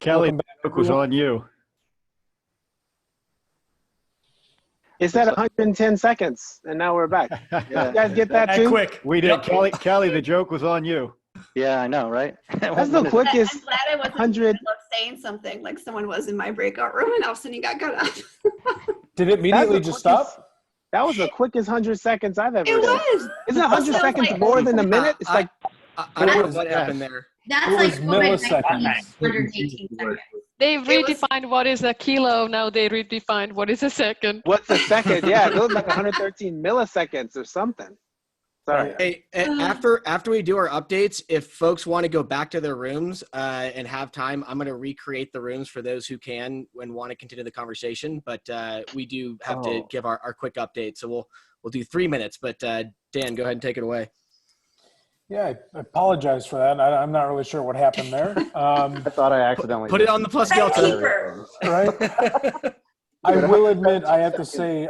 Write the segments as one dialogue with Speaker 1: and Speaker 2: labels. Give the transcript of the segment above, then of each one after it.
Speaker 1: Kelly, the joke was on you.
Speaker 2: It said 110 seconds, and now we're back.
Speaker 3: Yeah.
Speaker 2: You guys get that too?
Speaker 4: Quick.
Speaker 1: We did. Kelly, the joke was on you.
Speaker 3: Yeah, I know, right?
Speaker 2: That's the quickest.
Speaker 5: I'm glad I wasn't
Speaker 2: 100.
Speaker 5: saying something like someone was in my breakout room and all of a sudden you got cut off.
Speaker 6: Did it immediately
Speaker 2: That's the
Speaker 6: just
Speaker 2: quickest-
Speaker 6: stop?
Speaker 2: That was the quickest 100 seconds I've ever
Speaker 5: It
Speaker 2: done.
Speaker 5: was.
Speaker 2: Isn't 100
Speaker 5: Also,
Speaker 2: seconds
Speaker 5: like-
Speaker 2: more than a minute? It's like
Speaker 4: I don't know
Speaker 6: was-
Speaker 4: what happened there.
Speaker 5: That's
Speaker 6: It
Speaker 5: like
Speaker 6: was
Speaker 5: COVID-19,
Speaker 6: milliseconds.
Speaker 5: 118 seconds.
Speaker 7: They've redefined what is a kilo. Now they redefined what is a second.
Speaker 2: what's a second? Yeah, it goes like 113 milliseconds or something. Sorry.
Speaker 4: Hey, after we do our updates, if folks want to go back to their rooms and have time, I'm going to recreate the rooms for those who can and want to continue the conversation. But we do have to give our quick update, so we'll do 3 minutes. But Dan, go ahead and take it away.
Speaker 6: Yeah, I apologize for that. I'm not really sure what happened there.
Speaker 3: I thought I accidentally
Speaker 4: Put it on the plus delta.
Speaker 6: Right? I will admit, I have to say,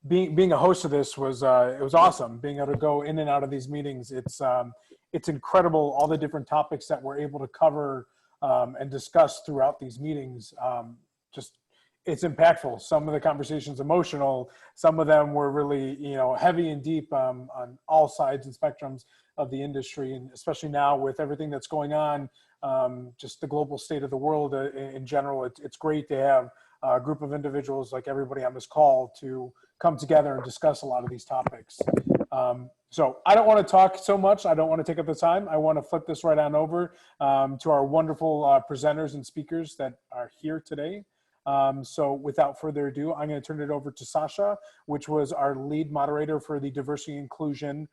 Speaker 6: being a host of this was it was awesome. Being able to go in and out of these meetings, it's incredible all the different topics that we're able to cover and discuss throughout these meetings. Just it's impactful. Some of the conversations emotional. Some of them were really heavy and deep on all sides and spectrums of the industry, and especially now with everything that's going on, just the global state of the world in general. It's great to have a group of individuals like everybody on this call to come together and discuss a lot of these topics. So I don't want to talk so much. I don't want to take up the time. I want to flip this right on over to our wonderful presenters and speakers that are here today. So without further ado, I'm going to turn it over to Sasha, which was our lead moderator for the diversity inclusion,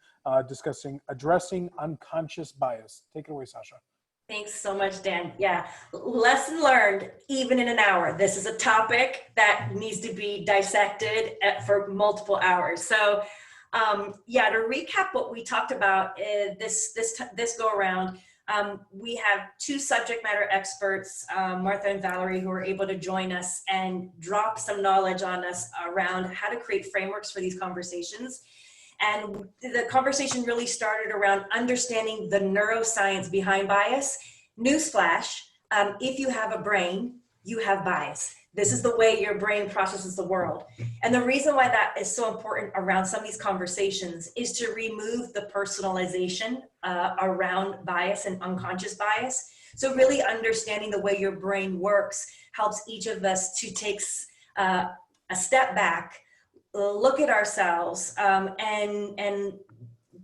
Speaker 6: discussing addressing unconscious bias. Take it away, Sasha.
Speaker 8: Thanks so much, Dan. Yeah, lesson learned, even in an hour. This is a topic that needs to be dissected for multiple hours. So yeah, to recap what we talked about this go around, we have two subject matter experts, Martha and Valerie, who are able to join us and drop some knowledge on us around how to create frameworks for these conversations. And the conversation really started around understanding the neuroscience behind bias. Newsflash, if you have a brain, you have bias. This is the way your brain processes the world. And the reason why that is so important around some of these conversations is to remove the personalization around bias and unconscious bias. So really understanding the way your brain works helps each of us to take a step back, look at ourselves, and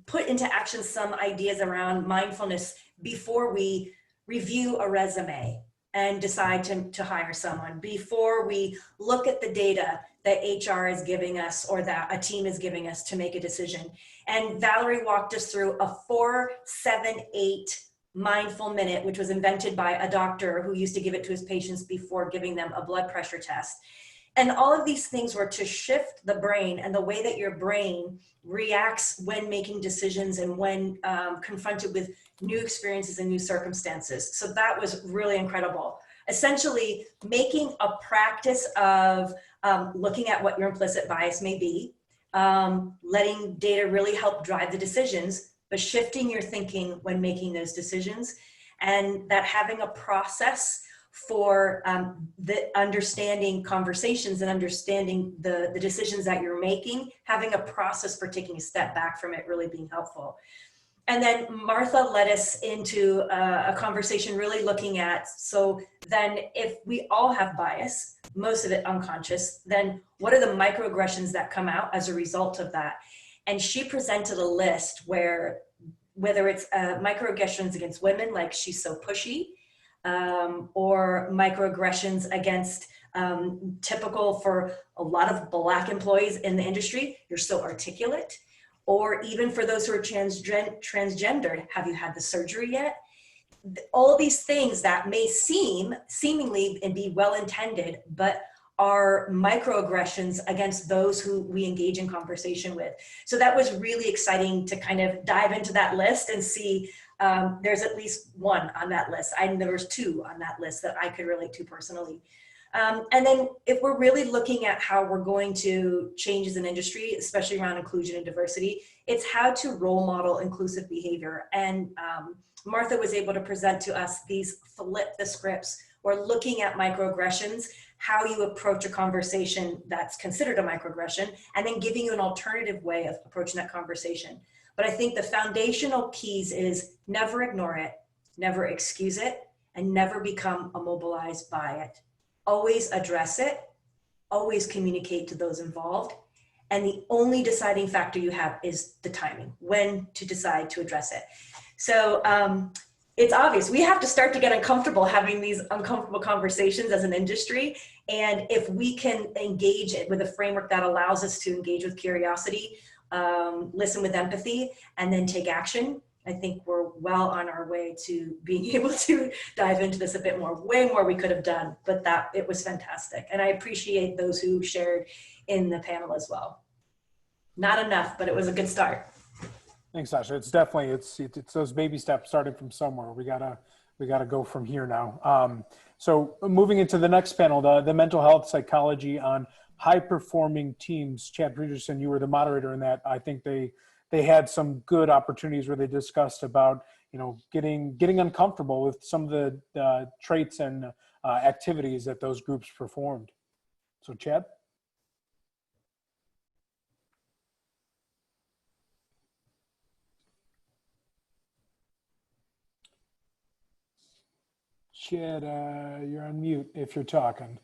Speaker 8: put into action some ideas around mindfulness before we review a resume and decide to hire someone, before we look at the data that HR is giving us or that a team is giving us to make a decision. And Valerie walked us through a 4-7-8 mindful minute, which was invented by a doctor who used to give it to his patients before giving them a blood pressure test. And all of these things were to shift the brain and the way that your brain reacts when making decisions and when confronted with new experiences and new circumstances. So that was really incredible. Essentially, making a practice of looking at what your implicit bias may be, letting data really help drive the decisions, but shifting your thinking when making those decisions, and that having a process for the understanding conversations and understanding the decisions that you're making, having a process for taking a step back from it really being helpful. And then Martha led us into a conversation really looking at, so then if we all have bias, most of it unconscious, then what are the microaggressions that come out as a result of that? And she presented a list where, whether it's microaggressions against women, like she's so pushy, or microaggressions against typical for a lot of Black employees in the industry, you're so articulate, or even for those who are transgendered, have you had the surgery yet? All these things that may seemingly and be well-intended, but are microaggressions against those who we engage in conversation with. So that was really exciting to kind of dive into that list and see there's at least one on that list. There was two on that list that I could relate to personally. And then if we're really looking at how we're going to change as an industry, especially around inclusion and diversity, it's how to role model inclusive behavior. And Martha was able to present to us these flip the scripts or looking at microaggressions, how you approach a conversation that's considered a microaggression, and then giving you an alternative way of approaching that conversation. But I think the foundational keys is never ignore it, never excuse it, and never become immobilized by it. Always address it, always communicate to those involved. And the only deciding factor you have is the timing, when to decide to address it. So it's obvious, we have to start to get uncomfortable having these uncomfortable conversations as an industry. And if we can engage it with a framework that allows us to engage with curiosity, listen with empathy, and then take action, I think we're well on our way to being able to dive into this a bit more, way more we could have done, but it was fantastic. And I appreciate those who shared in the panel as well. Not enough, but it was a good start.
Speaker 6: Thanks, Sasha. It's definitely, it's those baby steps starting from somewhere. We gotta go from here now. So moving into the next panel, the mental health psychology on high performing teams. Chad Peterson, you were the moderator in that. I think they had some good opportunities where they discussed about, getting uncomfortable with some of the traits and activities that those groups performed. So Chad? Chad, you're on mute if you're talking.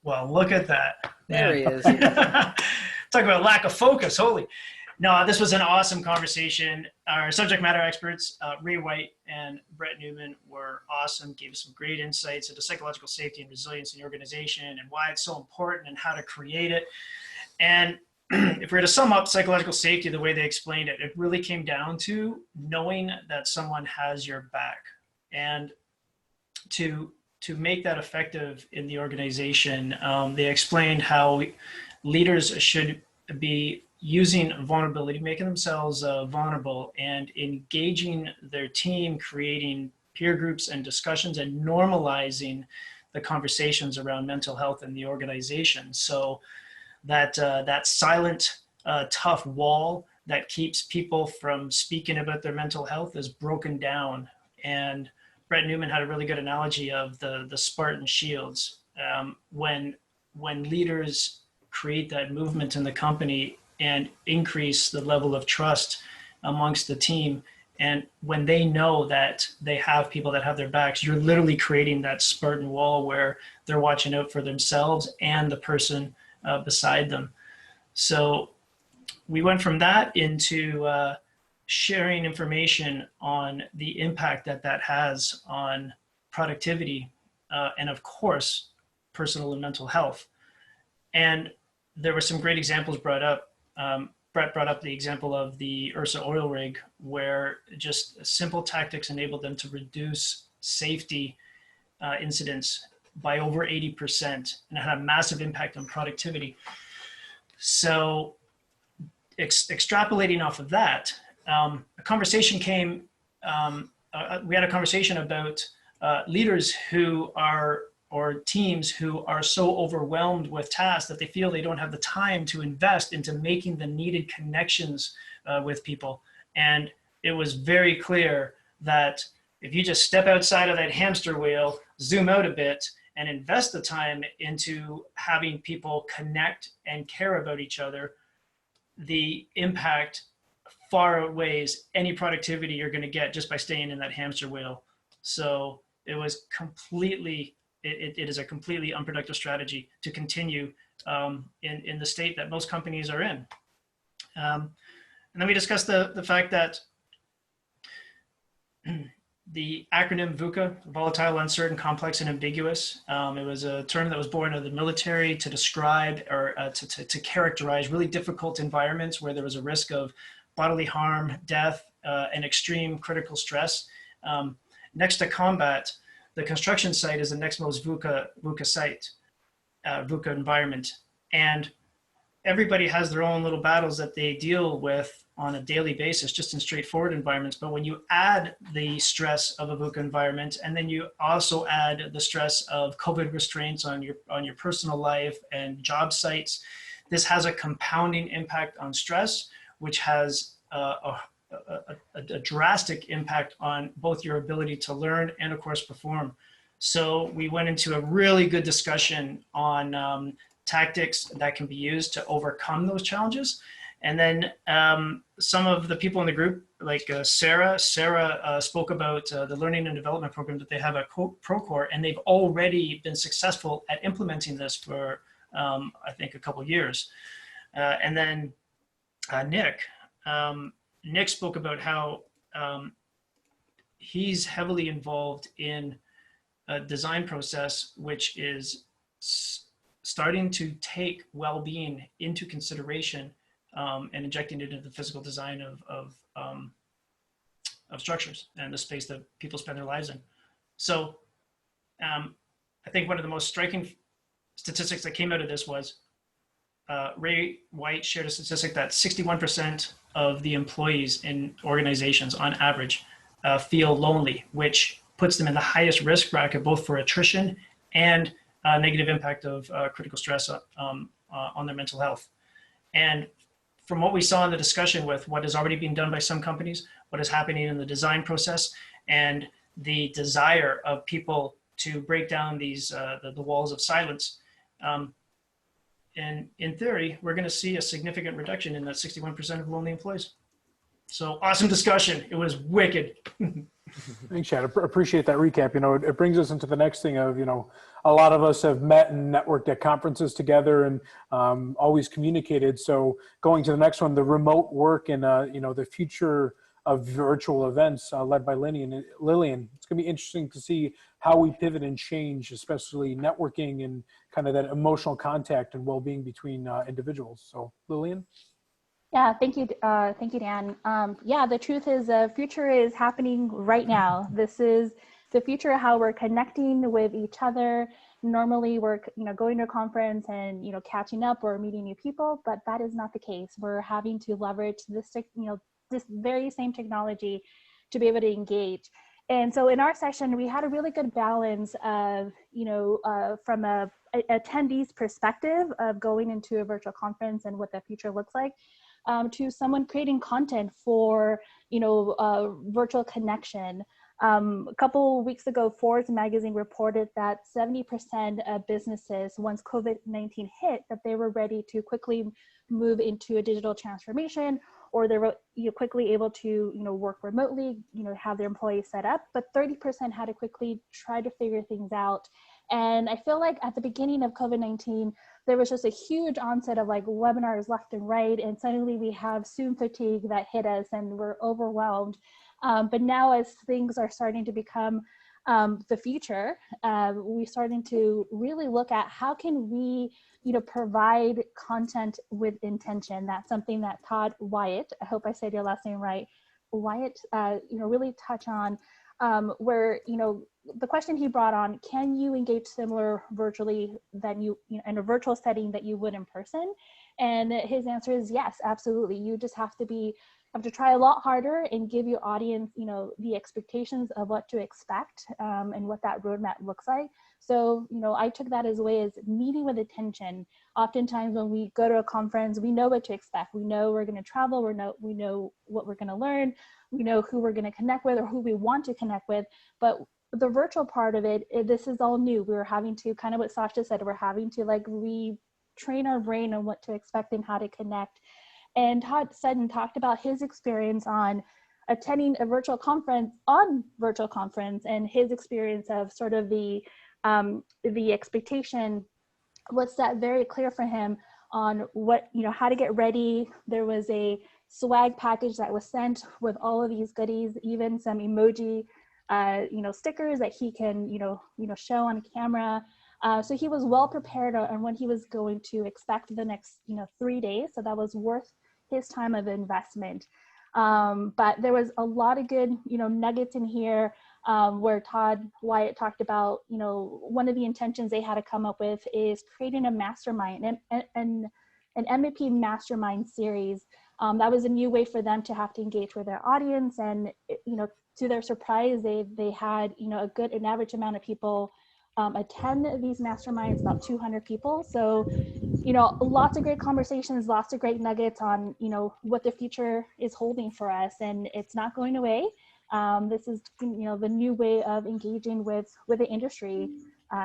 Speaker 9: Well, look at that.
Speaker 4: There he is.
Speaker 9: Talk about lack of focus. Holy. No, this was an awesome conversation. Our subject matter experts, Weyandt and Brett Newman, were awesome, gave us some great insights into psychological safety and resilience in the organization and why it's so important and how to create it. And if we were to sum up psychological safety the way they explained it, it really came down to knowing that someone has your back. And to make that effective in the organization, they explained how leaders should be using vulnerability, making themselves vulnerable, and engaging their team, creating peer groups and discussions, and normalizing the conversations around mental health in the organization. So that silent, tough wall that keeps people from speaking about their mental health is broken down. And Brett Newman had a really good analogy of the Spartan shields. When leaders create that movement in the company and increase the level of trust amongst the team, and when they know that they have people that have their backs, you're literally creating that Spartan wall where they're watching out for themselves and the person beside them. So we went from that into sharing information on the impact that has on productivity and, of course, personal and mental health. And there were some great examples brought up. Brett brought up the example of the Ursa oil rig, where just simple tactics enabled them to reduce safety incidents by over 80%, and it had a massive impact on productivity. So extrapolating off of that, a conversation came, we had a conversation about leaders who are, or teams who are so overwhelmed with tasks that they feel they don't have the time to invest into making the needed connections with people. And it was very clear that if you just step outside of that hamster wheel, zoom out a bit, and invest the time into having people connect and care about each other, the impact far outweighs any productivity you're going to get just by staying in that hamster wheel. So it was completely, it is a completely unproductive strategy to continue in the state that most companies are in. And then we discussed the fact that the acronym VUCA, volatile, uncertain, complex, and ambiguous. It was a term that was born out of the military to describe or to characterize really difficult environments where there was a risk of bodily harm, death, and extreme critical stress. Next to combat, the construction site is the next most VUCA site, VUCA environment. And everybody has their own little battles that they deal with on a daily basis, just in straightforward environments. But when you add the stress of a VUCA environment, and then you also add the stress of COVID restraints on your personal life and job sites, this has a compounding impact on stress, which has a a drastic impact on both your ability to learn and, of course, perform. So we went into a really good discussion on tactics that can be used to overcome those challenges. And then some of the people in the group, like Sarah spoke about the learning and development program that they have at Procore, and they've already been successful at implementing this for, I think, a couple years. And then Nick spoke about how he's heavily involved in a design process, which is starting to take well-being into consideration and injecting it into the physical design of structures and the space that people spend their lives in. So I think one of the most striking statistics that came out of this was Ray Weyandt shared a statistic that 61% of the employees in organizations on average feel lonely, which puts them in the highest risk bracket, both for attrition and negative impact of critical stress on their mental health. And from what we saw in the discussion with what has already been done by some companies, what is happening in the design process, and the desire of people to break down these the walls of silence, and in theory, we're going to see a significant reduction in that 61% of lonely employees. So awesome discussion. It was wicked.
Speaker 6: Thanks, Chad. Appreciate that recap. You know, it brings us into the next thing of, you know, a lot of us have met and networked at conferences together and always communicated. So going to the next one, the remote work and, you know, the future of virtual events led by Lilian. It's going to be interesting to see how we pivot and change, especially networking and kind of that emotional contact and well-being between individuals. So Lilian?
Speaker 10: Yeah, thank you, Dan. Yeah, the truth is the future is happening right now. This is the future of how we're connecting with each other. Normally we're, you know, going to a conference and, you know, catching up or meeting new people, but that is not the case. We're having to leverage this, you know, this very same technology to be able to engage. And so in our session, we had a really good balance of, you know, from a attendee's perspective of going into a virtual conference and what the future looks like, to someone creating content for, you know, virtual connection. A couple weeks ago, Forbes magazine reported that 70% of businesses, once COVID-19 hit, that they were ready to quickly move into a digital transformation, or they were, you know, quickly able to, you know, work remotely, you know, have their employees set up, but 30% had to quickly try to figure things out. And I feel like at the beginning of COVID-19, there was just a huge onset of like webinars left and right, and suddenly we have Zoom fatigue that hit us and we're overwhelmed. But now as things are starting to become the future, we're starting to really look at how can we, you know, provide content with intention. That's something that Todd Weyandt, I hope I said your last name right, Weyandt, you know, really touch on, where, you know, the question he brought on, can you engage similar virtually than you know, in a virtual setting that you would in person? And his answer is yes, absolutely. You just have to try a lot harder and give your audience, you know, the expectations of what to expect and what that roadmap looks like. So, you know, I took that as a way as meeting with attention. Oftentimes when we go to a conference, we know what to expect. We know we're going to travel. We know what we're going to learn. We know who we're going to connect with or who we want to connect with. But the virtual part of it, this is all new. We're having to, kind of what Sasha said, we're having to like retrain our brain on what to expect and how to connect. And Todd Sutton talked about his experience on attending a virtual conference and his experience of sort of the expectation was set very clear for him on what, you know, how to get ready. There was a swag package that was sent with all of these goodies, even some emoji, you know, stickers that he can, you know, show on camera. So he was well prepared on what he was going to expect the next, you know, 3 days. So that was worth his time of investment. But there was a lot of good, you know, nuggets in here where Todd Weyandt talked about, you know, one of the intentions they had to come up with is creating a mastermind, an MVP mastermind series. That was a new way for them to have to engage with their audience. And, you know, to their surprise, they had, you know, an average amount of people attend these masterminds, about 200 people. So you know, lots of great conversations, lots of great nuggets on, you know, what the future is holding for us, and it's not going away. This is, you know, the new way of engaging with the industry.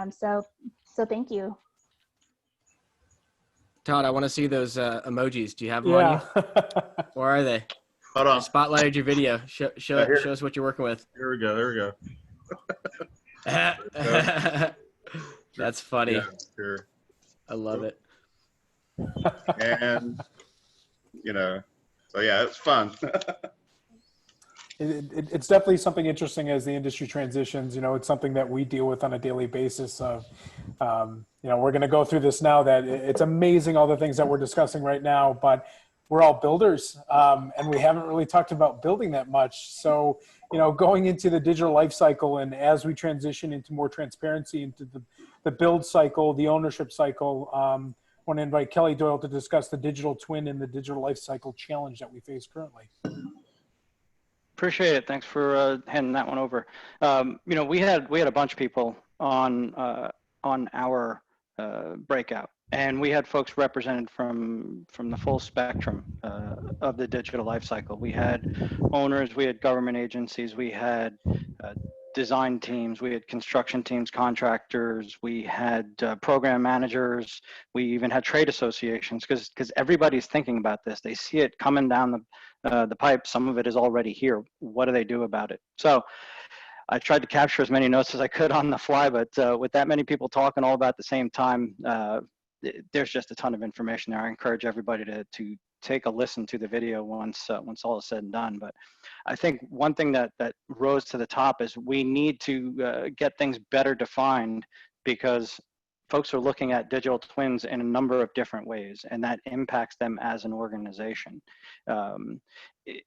Speaker 10: So thank you.
Speaker 4: Todd, I want to see those emojis. Do you have them on
Speaker 6: Yeah.
Speaker 4: you? Where are they?
Speaker 11: Hold
Speaker 4: I
Speaker 11: on.
Speaker 4: spotlighted your video. Show us what you're working with.
Speaker 11: Here we go. There we go.
Speaker 4: That's funny.
Speaker 11: Yeah, sure.
Speaker 4: I love it.
Speaker 11: And, you know, so yeah, it's fun.
Speaker 6: It's definitely something interesting as the industry transitions. You know, it's something that we deal with on a daily basis of, you know, we're going to go through this now that it's amazing all the things that we're discussing right now, but we're all builders, and we haven't really talked about building that much. So, you know, going into the digital life cycle, and as we transition into more transparency into the build cycle, the ownership cycle, I want to invite Kelly Doyle to discuss the digital twin and the digital life cycle challenge that we face currently.
Speaker 3: Appreciate it. Thanks for handing that one over. You know, we had a bunch of people on our breakout, and we had folks represented from the full spectrum of the digital lifecycle. We had owners, we had government agencies, we had design teams, we had construction teams, contractors, we had program managers, we even had trade associations, because everybody's thinking about this. They see it coming down the pipe. Some of it is already here. What do they do about it? So I tried to capture as many notes as I could on the fly, but with that many people talking all about the same time, there's just a ton of information there. I encourage everybody to take a listen to the video once all is said and done. But I think one thing that rose to the top is we need to get things better defined, because folks are looking at digital twins in a number of different ways, and that impacts them as an organization.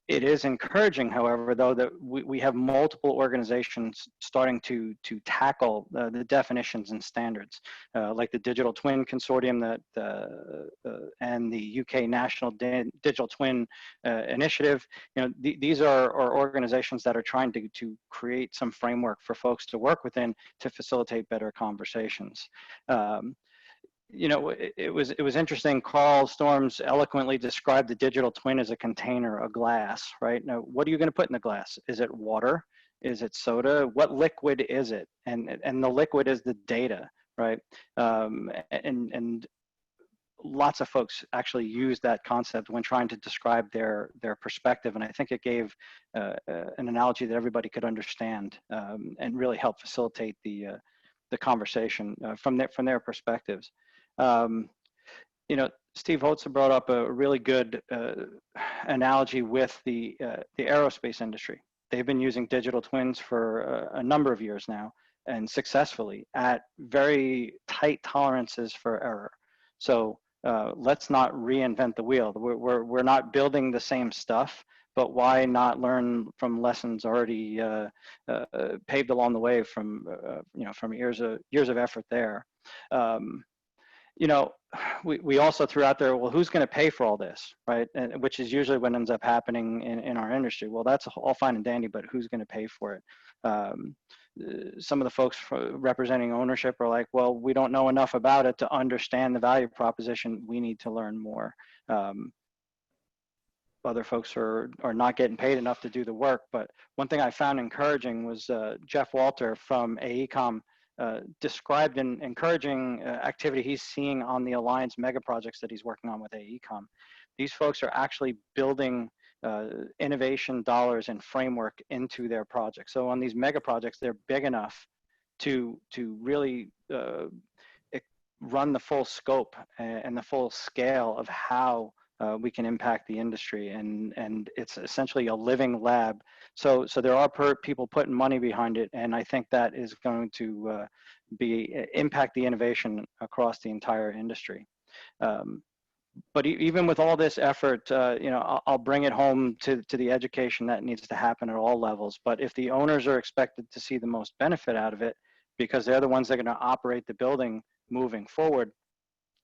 Speaker 3: It is encouraging, however, though, that we have multiple organizations starting to tackle the definitions and standards, like the Digital Twin Consortium and the UK National Digital Twin Initiative. You know, these are organizations that are trying to create some framework for folks to work within to facilitate better conversations. You know, it was interesting. Carl Storms eloquently described the digital twin as a container, a glass, right? Now, what are you going to put in the glass? Is it water? Is it soda? What liquid is it? And the liquid is the data, right? And lots of folks actually use that concept when trying to describe their perspective, and I think it gave an analogy that everybody could understand, and really help facilitate the conversation from their perspectives. You know, Steve Holtzer brought up a really good analogy with the aerospace industry. They've been using digital twins for a number of years now, and successfully at very tight tolerances for error. So let's not reinvent the wheel. We're not building the same stuff, but why not learn from lessons already paved along the way from from years of effort there. You know, we also threw out there, well, who's going to pay for all this, right? And which is usually what ends up happening in our industry. Well, that's all fine and dandy, but who's going to pay for it? Some of the folks representing ownership are like, well, we don't know enough about it to understand the value proposition. We need to learn more. Other folks are not getting paid enough to do the work. But one thing I found encouraging was Jeff Walter from AECOM described an encouraging activity he's seeing on the Alliance mega projects that he's working on with AECOM. These folks are actually building innovation dollars and framework into their projects. So on these mega projects, they're big enough to really run the full scope and the full scale of how we can impact the industry, and it's essentially a living lab. So there are people putting money behind it, and I think that is going to impact the innovation across the entire industry. But even with all this effort, you know, I'll bring it home to the education that needs to happen at all levels. But if the owners are expected to see the most benefit out of it, because they're the ones that are going to operate the building moving forward,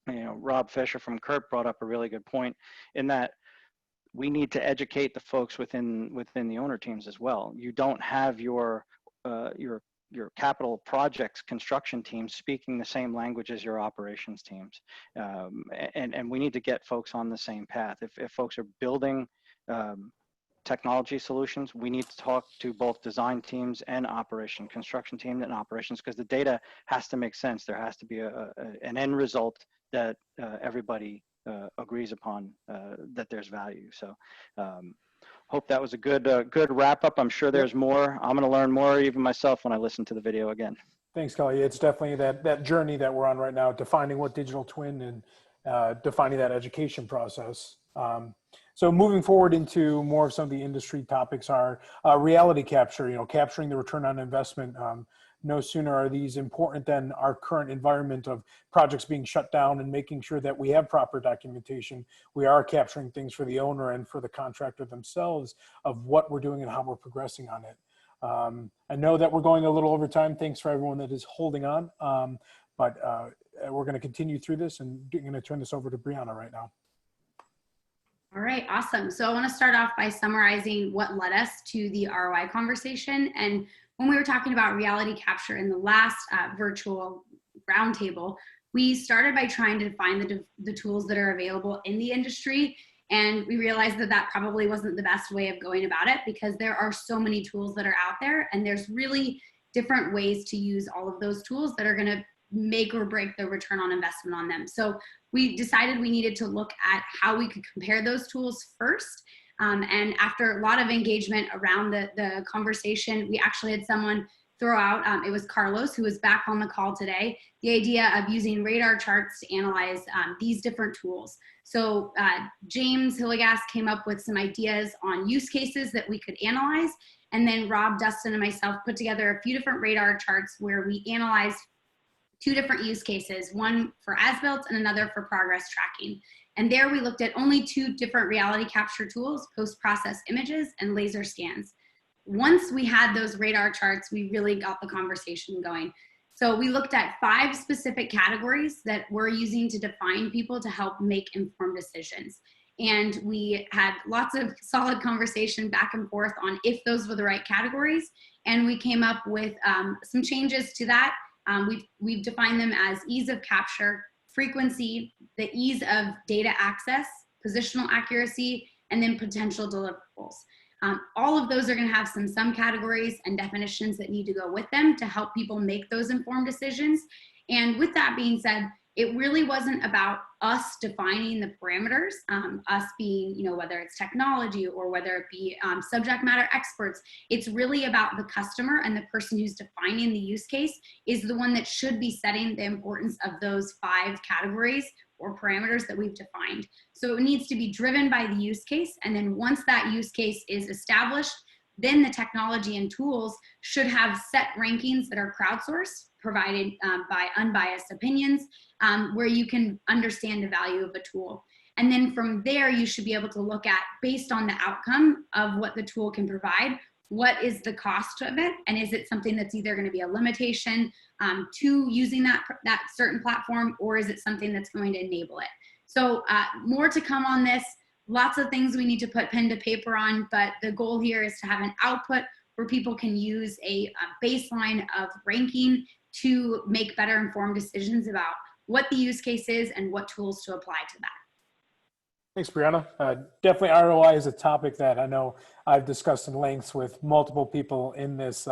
Speaker 3: you know, Rob Fisher from CURT brought up a really good point in that we need to educate the folks within the owner teams as well. You don't have your capital projects construction teams speaking the same language as your operations teams. And we need to get folks on the same path. If folks are building technology solutions, we need to talk to both design teams and construction team and operations, because the data has to make sense. There has to be an end result that everybody agrees upon, that there's value. So hope that was a good wrap up. I'm sure there's more. I'm going to learn more even myself when I listen to the video again.
Speaker 6: Thanks, Kelly. It's definitely that journey that we're on right now, defining what digital twin and defining that education process. So moving forward into more of some of the industry topics are reality capture, capturing the return on investment. No sooner are these important than our current environment of projects being shut down and making sure that we have proper documentation. We are capturing things for the owner and for the contractor themselves of what we're doing and how we're progressing on it. I know that we're going a little over time. Thanks for everyone that is holding on. But we're going to continue through this, and I'm going to turn this over to Brianna right now.
Speaker 12: All right, awesome. So I want to start off by summarizing what led us to the ROI conversation. And when we were talking about reality capture in the last virtual roundtable, we started by trying to find the tools that are available in the industry. And we realized that that probably wasn't the best way of going about it, because there are so many tools that are out there, and there's really different ways to use all of those tools that are going to make or break the return on investment on them. So we decided we needed to look at how we could compare those tools first. And after a lot of engagement around the conversation, we actually had someone throw out, it was Carlos, who was back on the call today, the idea of using radar charts to analyze these different tools. So James Hilligas came up with some ideas on use cases that we could analyze. And then Rob, Dustin, and myself put together a few different radar charts where we analyzed 2 different use cases, one for as-built and another for progress tracking. And there we looked at only 2 different reality capture tools, post-process images and laser scans. Once we had those radar charts, we really got the conversation going. So we looked at 5 specific categories that we're using to define people to help make informed decisions. And we had lots of solid conversation back and forth on if those were the right categories. And we came up with some changes to that. We've defined them as ease of capture, frequency, the ease of data access, positional accuracy, and then potential deliverables. All of those are going to have some categories and definitions that need to go with them to help people make those informed decisions. And with that being said, it really wasn't about us defining the parameters, us being, whether it's technology or whether it be subject matter experts. It's really about the customer, and the person who's defining the use case is the one that should be setting the importance of those 5 categories or parameters that we've defined. So it needs to be driven by the use case. And then once that use case is established, then the technology and tools should have set rankings that are crowdsourced, provided by unbiased opinions, where you can understand the value of a tool. And then from there, you should be able to look at, based on the outcome of what the tool can provide, what is the cost of it? And is it something that's either going to be a limitation to using that certain platform, or is it something that's going to enable it? So more to come on this. Lots of things we need to put pen to paper on, but the goal here is to have an output where people can use a baseline of ranking to make better informed decisions about what the use case is and what tools to apply to that.
Speaker 6: Thanks, Brianna. Definitely ROI is a topic that I know I've discussed in lengths with multiple people in this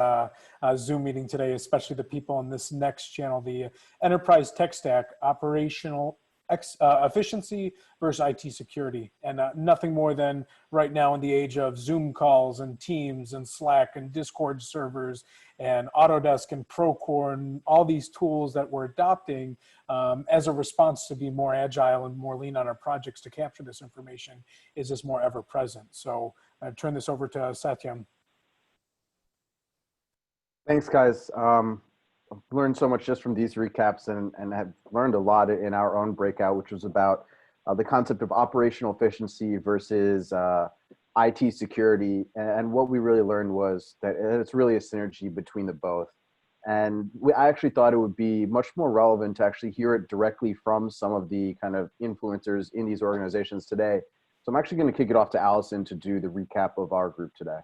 Speaker 6: Zoom meeting today, especially the people on this next channel, the enterprise tech stack, operational efficiency versus IT security. And nothing more than right now in the age of Zoom calls and Teams and Slack and Discord servers and Autodesk and Procore and all these tools that we're adopting as a response to be more agile and more lean on our projects to capture this information is just more ever present. So I turn this over to Satyam.
Speaker 13: Thanks, guys. I've learned so much just from these recaps, and have learned a lot in our own breakout, which was about the concept of operational efficiency versus IT security. And what we really learned was that it's really a synergy between the both. And I actually thought it would be much more relevant to actually hear it directly from some of the kind of influencers in these organizations today. So I'm actually going to kick it off to Allison to do the recap of our group today.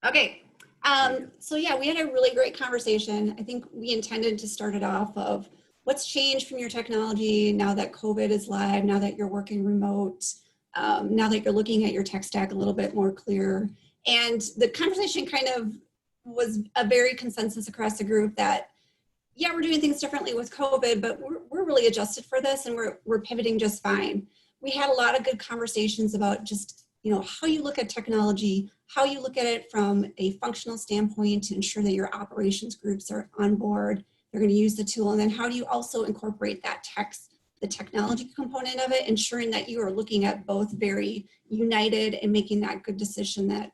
Speaker 5: Okay. So yeah, we had a really great conversation. I think we intended to start it off of what's changed from your technology now that COVID is live, now that you're working remote, now that you're looking at your tech stack a little bit more clear. And the conversation kind of was a very consensus across the group that, yeah, we're doing things differently with COVID, but we're really adjusted for this and we're pivoting just fine. We had a lot of good conversations about just, you know, how you look at technology, how you look at it from a functional standpoint to ensure that your operations groups are on board, they're going to use the tool, and then how do you also incorporate that the technology component of it, ensuring that you are looking at both very united and making that good decision that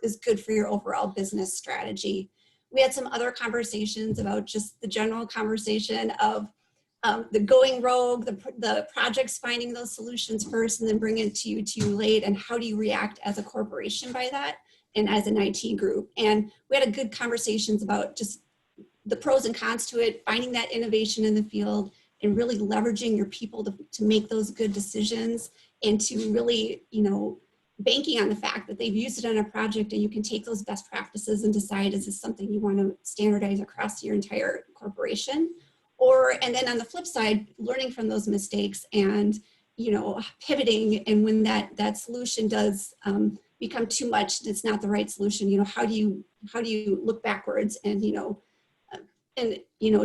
Speaker 5: is good for your overall business strategy. We had some other conversations about just the general conversation of the going rogue, the projects finding those solutions first and then bring it to you too late, and how do you react as a corporation by that and as an IT group. And we had a good conversations about just the pros and cons to it, finding that innovation in the field and really leveraging your people to make those good decisions and to really, you know, banking on the fact that they've used it on a project and you can take those best practices and decide, is this something you want to standardize across your entire corporation? And then on the flip side, learning from those mistakes and, you know, pivoting, and when that solution does become too much, it's not the right solution, you know, how do you look backwards and,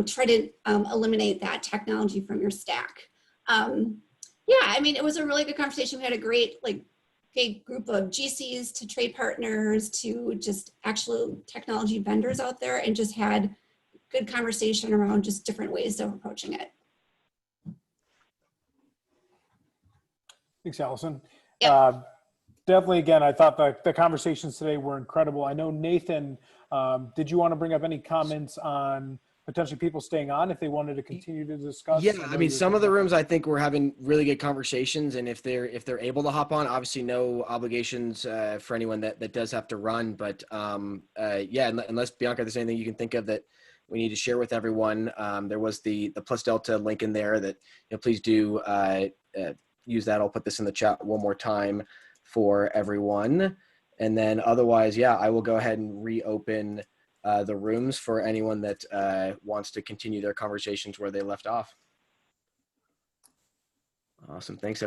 Speaker 5: try to eliminate that technology from your stack. Yeah, I mean, it was a really good conversation. We had a great group of GCs to trade partners to just actual technology vendors out there, and just had good conversation around just different ways of approaching it.
Speaker 6: Thanks, Allison.
Speaker 5: Yeah.
Speaker 6: Definitely, again, I thought the conversations today were incredible. I know, Nathan, did you want to bring up any comments on potentially people staying on if they wanted to continue to discuss?
Speaker 4: Yeah, I mean, some of the rooms I think we're having really good conversations, and if they're able to hop on, obviously no obligations for anyone that does have to run. But yeah, unless Bianca, there's anything you can think of that we need to share with everyone. There was the Plus Delta link in there that, please do use that. I'll put this in the chat one more time for everyone. And then otherwise, yeah, I will go ahead and reopen the rooms for anyone that wants to continue their conversations where they left off. Awesome. Thanks, everyone.